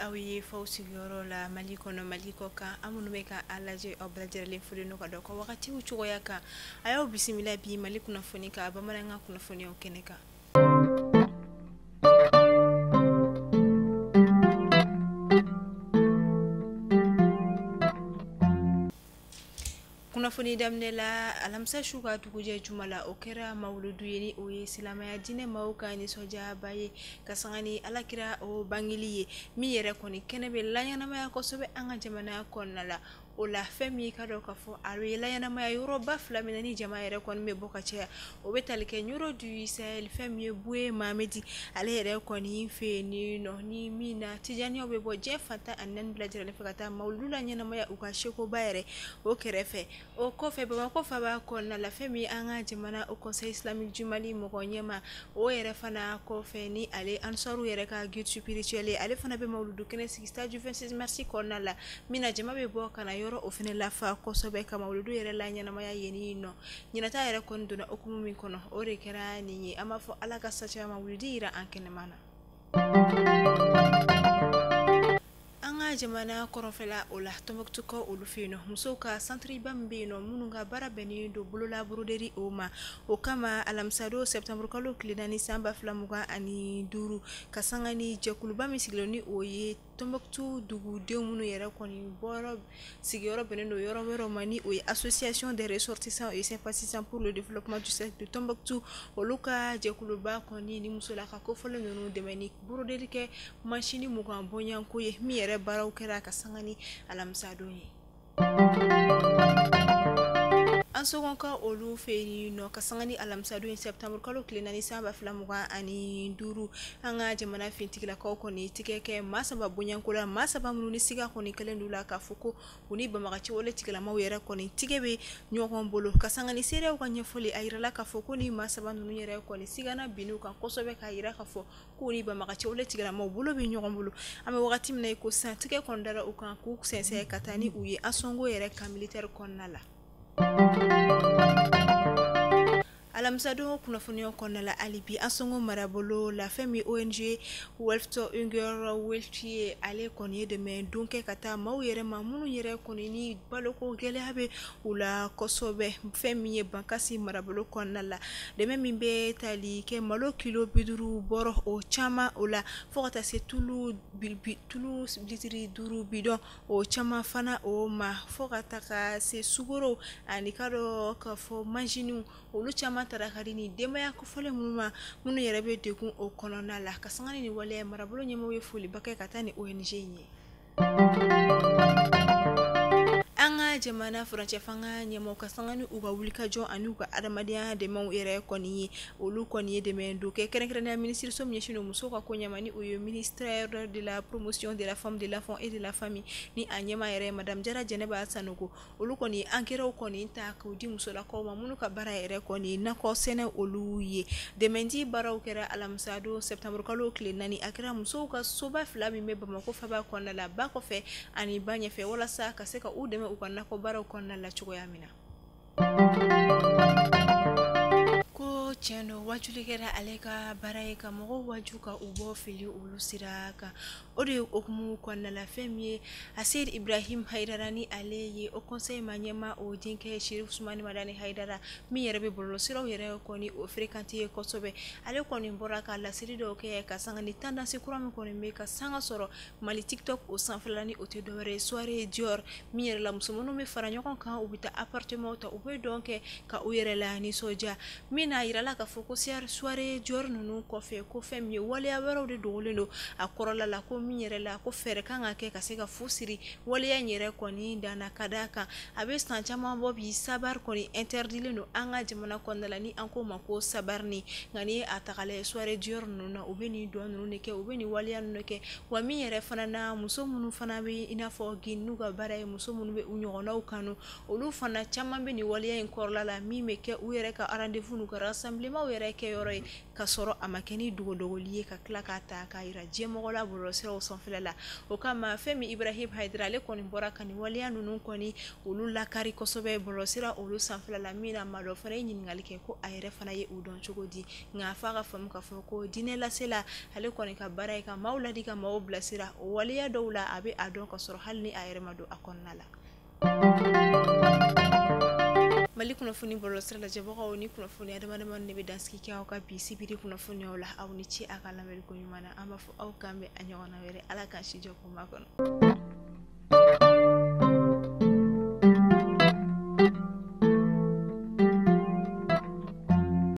aw ye faw sigiyɔrɔ la Mali kɔnɔ Mali kɔ kan an minnu bɛ ka a lajɛ aw bɛɛ lajɛlen folen don ka dɔ ko wagatiw cogoya kan a y'aw bisimila bi Mali kunnafoni kan bamanankan kunnafoniyaw kɛnɛ kan. Kunnafoni daminɛ la alamisa su ka dugujɛ juma la o kɛra mawuludu ye ni o ye silamɛya diinɛ maaw ka nisɔndiyaba ye ka sanga ni alakira o bangeli ye min yɛrɛ kɔni kɛnɛ bɛ laɲɛnamaya kosɛbɛ an ka jamana kɔnɔna la o la fɛn min ka dɔn ka fɔ a bɛ laɲɛnamaya yɔrɔba fila min ni jama yɛrɛ kɔni bɛ bɔ ka caya o bɛ tali kɛ Yɔrɔ du Sahel fɛn min ye Buye Mamadi ale yɛrɛ kɔni fɛ ni nɔ ni min na tijaniyaw bɛ bɔ diɲɛ fantan ani naani bɛɛ lajɛlen fɛ ka taa mawuludu la ɲɛnamaya u ka sekoba yɛrɛ o kɛrɛfɛ o kɔfɛ Bamakɔ faaba kɔnɔna la fɛn min an ka jamana o conseil islamique du Mali mɔgɔ ɲɛma o yɛrɛ fana kɔfɛ ni ale ansaru yɛrɛ ka guide spirituel ale fana bɛ mawuludu kɛnɛ sigi stade du 26 mars kɔnɔna la min na jama bɛ bɔ kana yɔrɔ o fana lafa kosɛbɛ ka mawuludu yɛrɛ la ɲɛnamaya yen nɔ ɲinata yɛrɛ kɔni donna okumu min kɔnɔ o de kɛra nin ye an b'a fɔ ala ka sacaya mawuludi yira an kɛnɛmana. An ka jamana kɔrɔnfɛla o la Tɔnbɔkutukaw olu fɛ yen nɔ musow ka centre ba min bɛ yen nɔ minnu ka baara bɛnnen don bolola broderi o ma o kama alamisadon septembre kalo tile 4 san 2025 ka sanga ni jɛkuluba min sigilen ni o ye Tɔnbɔkutu dugudenw minnu yɛrɛ kɔni bɔra sigiyɔrɔ bɛnnen don yɔrɔ wɛrɛw ma ni o ye association des ressortissants et sympathisants pour le développement du cercle de Tɔnbɔkutu olu ka jɛkuluba kɔni ni musolaka kofɔlen ninnu dɛmɛ ni broderi kɛ machine mugan bɔɲanko ye min yɛrɛ baaraw kɛra ka sanga ni alamisadon ye. An sɔgɔnka olu fɛ yen nɔ ka sanga ni alamisadon septembre kalo tile 4 san 2025 an ka jamana fintigilakaw kɔni tigɛ kɛ maa saba bonyanko la maa saba minnu ni siga kɔni kɛlen don la k'a fɔ ko u ni banbagaci wale tigilamaw yɛrɛ kɔni tigɛ bɛ ɲɔgɔn bolo ka sanga ni seerew ka ɲɛfɔli a yirala k'a fɔ ko ni maa saba ninnu yɛrɛ kɔni sigana bin'u kan kosɛbɛ k'a yira k'a fɔ k'u ni banbagaci wale tigilamaw bolo bɛ ɲɔgɔn bolo an bɛ wagati min na i ko sisan tigɛ kɔni dara u kan k'u sɛnsɛn ka taa ni u ye an sɔngo yɛrɛ ka militaire kɔnɔna la. Alamisadon kunnafoniyaw kɔnɔna la hali bi an sɔngo marabolo la fɛn min ONG Welfare Unger Welfare ale kɔni ye dɛmɛ don kɛ ka taa maaw yɛrɛ ma minnu yɛrɛ kɔni ni baloko gɛlɛya bɛ u la kosɛbɛ fɛn min ye Bankasi marabolo kɔnɔna la dɛmɛ min bɛ tali kɛ malo kilo 50 bɔrɔ o caman o la fo ka taa se tulu litiri 5 bidon o caman fana o ma fo ka taa ka se sugoro ani ka dɔ ka fɔ manjiniw olu caman tarakari ni denbaya kofɔlen minnu yɛrɛ bɛ degun o kɔnɔna la ka sanga ni waleya marabolo ɲɛmɔgɔ ye foli ba kɛ ka taa ni ONG in ye. An ka jamana furancɛ fanga ɲɛmɔgɔ ka sanga ni u ka wulikajɔ ani u ka adamadenya dɛmɛw yɛrɛ kɔni ye olu kɔni ye dɛmɛ don kɛ kɛrɛnkɛrɛnnenya minisiri so min ɲɛsinnen musow ka ko ɲɛma ni o ye ministère de la promotion de la femme de l'enfant et de la famille ni a ɲɛma yɛrɛ madame Jara Jɛnɛba Sanogo olu kɔni ye enquêteurs kɔni ta k'u di musolakaw ma minnu ka baara yɛrɛ kɔni nakɔ sɛnɛ olu ye dɛmɛdi baaraw kɛra alamisadon septembre kalo tile 4 a kɛra musow ka soba fila min bɛ Bamakɔ faaba kɔnɔna la ba kɔfɛ ani ba ɲɛfɛ walasa ka se ka u dɛmɛ u ka nakɔ baaraw kɔnɔna la cogoya min na. Ko tiɲɛ don wajuli kɛra ale ka baara ye ka mɔgɔw waju ka u bɔ fili olu sira kan o de ye okumu kɔnɔna la fɛn min ye Ased Ibrahim Haidara ni ale ye o conseil ma ɲɛma o denkɛ Sherif Sumani Madani Haidara min yɛrɛ bɛ bɔlɔlɔsiraw yɛrɛ kɔni o fréquenté ye kosɛbɛ ale kɔni bɔra ka lasiri dɔw kɛ ka sanga ni tendance kura min kɔni bɛ ka sanga sɔrɔ Mali TikTok o sanfɛla ni o tɛ dɔwɛrɛ ye soirée Dior min yɛrɛ la muso minnu bɛ fara ɲɔgɔn kan u bɛ taa appartement ta u bɛ dɔn kɛ ka u yɛrɛ la nisɔndiya min n'a yirala k'a fɔ ko soirée Dior ninnu kɔfɛ ko fɛn min ye waleya wɛrɛw de dogolen don a kɔrɔla la ko min yɛrɛ la ko fɛɛrɛ kan ka kɛ ka se ka fu siri waleya in yɛrɛ kɔni danna ka d'a kan a bɛ san caman bɔ bi sabar kɔni interdilen don an ka jamana kɔnɔna la ni an ko ma ko sabarni nka ni a tagala soirée Dior ninnu na u bɛ nin dɔn ninnu de kɛ u bɛ nin waleya ninnu kɛ wa min yɛrɛ fana na muso minnu fana bɛ i n'a fɔ gin n'u ka baara ye muso minnu bɛ u ɲɔgɔnnaw kanu olu fana caman bɛ nin waleya in kɔrɔla la min bɛ kɛ u yɛrɛ ka rendez-vous n'u ka rassemblement yɛrɛ kɛ yɔrɔ ye ka sɔrɔ a ma kɛ ni dogodogoli ye ka tila k'a ta k'a yira diɲɛmɔgɔ la bɔlɔlɔsiraw o sanfɛla la o kama fɛn min Ibrahim Haidara ale kɔni bɔra ka nin waleya ninnu kɔni olu lakari kosɛbɛ bɔlɔsira olu sanfɛla la min na maa dɔ fana ye ɲininkali kɛ ko a yɛrɛ fana ye o dɔn cogo di nka f'a ka faamu k'a fɔ ko diinɛ lasela ale kɔni ka baara ye ka maaw ladi ka maaw bilasira o waleya dɔw la a bɛ a dɔn ka sɔrɔ hali ni a yɛrɛ ma don a kɔnɔna la. Mali kunnafoni bɔlɔsira lajɛbagaw ni kunnafoni adamadaman ne bɛ dansigi kɛ aw ka bi sibiri kunnafoniyaw la aw ni ce a ka lamɛnni ko ɲuman na an b'a fɔ aw k'an bɛ a ɲɔgɔnna wɛrɛ Ala k'an si jɔ kuma kɔnɔ.